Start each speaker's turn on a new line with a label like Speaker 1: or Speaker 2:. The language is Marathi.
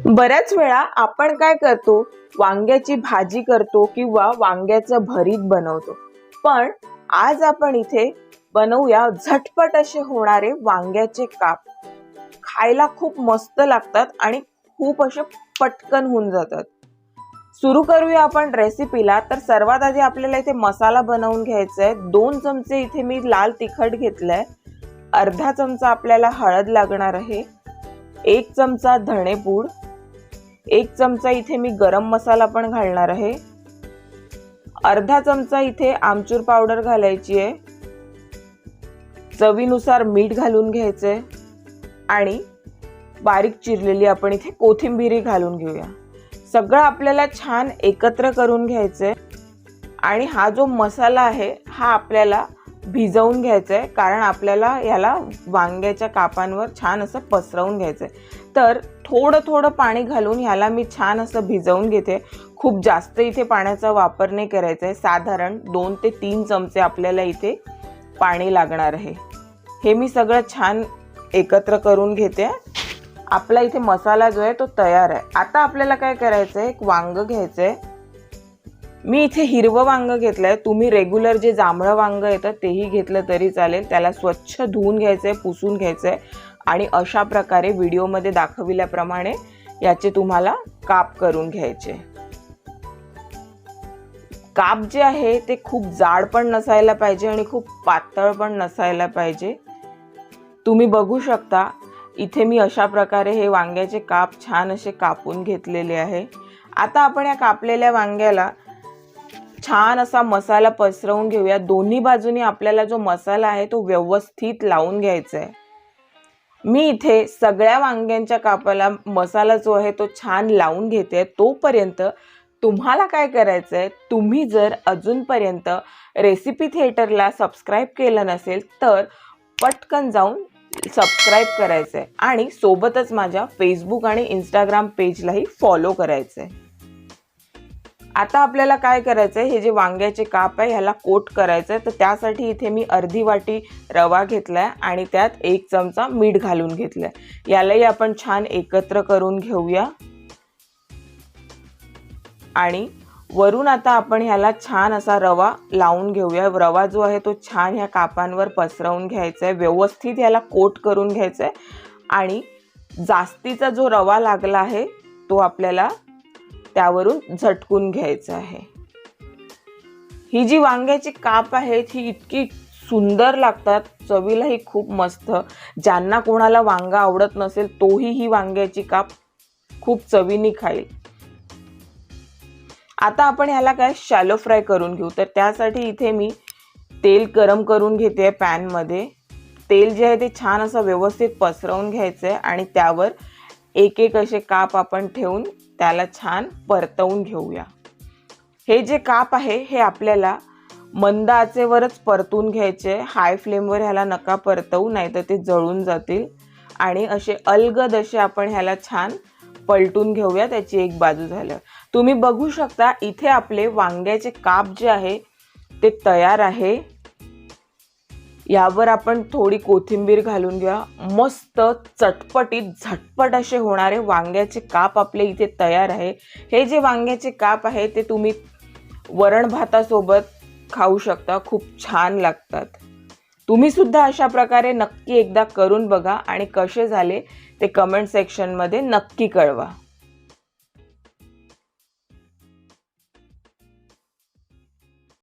Speaker 1: बऱ्याच वेळा आपण काय करतो, वांग्याची भाजी करतो किंवा वांग्याचं भरीत बनवतो. पण आज आपण इथे बनवूया झटपट असे होणारे वांग्याचे काप. खायला खूप मस्त लागतात आणि खूप असे पटकन होऊन जातात. सुरू करूया आपण रेसिपीला. तर सर्वात आधी आपल्याला इथे मसाला बनवून घ्यायचा आहे. 2 चमचे इथे मी लाल तिखट घेतलंय, अर्धा चमचा आपल्याला हळद लागणार आहे, 1 चमचा धणेपूड, 1 चमचा इथे मी गरम मसाला पण घालणार आहे, अर्धा चमचा इथे आमचूर पावडर घालायची आहे, चवीनुसार मीठ घालून घ्यायचंय आणि बारीक चिरलेली आपण इथे कोथिंबीर घालून घेऊया. सगळं आपल्याला छान एकत्र करून घ्यायचंय आणि हा जो मसाला आहे हा आपल्याला भिजवून घ्यायचा आहे, कारण आपल्याला याला वांग्याच्या कापांवर छान असं पसरवून घ्यायचं आहे. तर थोडं थोडं पाणी घालून ह्याला मी छान असं भिजवून घेते. खूप जास्त इथे पाण्याचा वापर नाही करायचा आहे. साधारण 2 ते 3 चमचे आपल्याला इथे पाणी लागणार आहे. हे मी सगळं छान एकत्र करून घेते. आपला इथे मसाला जो आहे तो तयार आहे. आता आपल्याला काय करायचं आहे, एक वांग घ्यायचं आहे. मी इथे हिरवं वांग घेतलंय. तुम्ही रेग्युलर जे जांभळं वांग येतं तेही घेतलं तरी चालेल. त्याला स्वच्छ धुवून घ्यायचंय, पुसून घ्यायचंय आणि अशा प्रकारे व्हिडिओमध्ये दाखविल्याप्रमाणे याचे तुम्हाला काप करून घ्यायचे. काप जे आहे ते खूप जाड पण नसायला पाहिजे आणि खूप पातळ पण नसायला पाहिजे. तुम्ही बघू शकता इथे मी अशा प्रकारे हे वांग्याचे काप छान असे कापून घेतलेले आहे. आता आपण या कापलेल्या वांग्याला छान असा मसाला पसरवून घेऊया. दोन्ही बाजूनी आपल्याला जो मसाला आहे तो व्यवस्थित लावून घ्यायचा आहे. मी इथे सगळ्या वांग्यांच्या कापाला मसाला जो आहे तो छान लावून घेते. तोपर्यंत तुम्हाला काय करायचं आहे, तुम्ही जर अजूनपर्यंत रेसिपी थिएटरला सबस्क्राईब केलं नसेल तर पटकन जाऊन सबस्क्राईब करायचं आहे आणि सोबतच माझ्या फेसबुक आणि इंस्टाग्राम पेजलाही फॉलो करायचं आहे. आता आपल्याला काय करायचं आहे, हे जे वांग्याचे काप आहे ह्याला कोट करायचं आहे. तर त्यासाठी इथे मी अर्धी वाटी रवा घेतलाय आणि त्यात 1 चमचा मीठ घालून घेतलंय. यालाही आपण छान एकत्र करून घेऊया आणि वरून आता आपण ह्याला छान असा रवा लावून घेऊया. रवा जो आहे तो छान ह्या कापांवर पसरवून घ्यायचा आहे, व्यवस्थित याला कोट करून घ्यायचा आहे आणि जास्तीचा जो रवा लागला आहे तो आपल्याला त्यावरून झटकून घ्यायचं आहे. ही जी वांग्याची काप आहेत ही इतकी सुंदर लागतात, चवीलाही खूप मस्त. ज्यांना कोणाला वांगा आवडत नसेल तोही ही वांग्याची काप खूप चवीने खाईल. आता आपण ह्याला काय शॅलो फ्राय करून घेऊ. तर त्यासाठी इथे मी तेल गरम करून घेते पॅनमध्ये. तेल जे आहे ते छान असं व्यवस्थित पसरवून घ्यायचं आहे आणि त्यावर एक एक असे काप आपण ठेवून त्याला छान परतवून घेऊया. हे जे काप आहे हे आपल्याला मंद आचेवरच परतून घ्यायचे. हाय फ्लेमवर ह्याला नका परतवू, नाहीतर ते जळून जातील. आणि असे अलगद असे आपण ह्याला छान पलटून घेऊया. त्याची एक बाजू झालं. तुम्ही बघू शकता इथे आपले वांग्याचे काप जे आहे ते तयार आहे. यावर आपण थोडी कोथिंबीर घालून घ्या. मस्त चटपटीत झटपट असे होणारे वांग्याचे काप आपले इथे तयार आहे. हे जे वांग्याचे काप आहे ते तुम्ही वरण भातासोबत खाऊ शकता, खूप छान लागतात. तुम्ही सुद्धा अशा प्रकारे नक्की एकदा करून बघा आणि कसे झाले ते कमेंट सेक्शनमध्ये नक्की कळवा.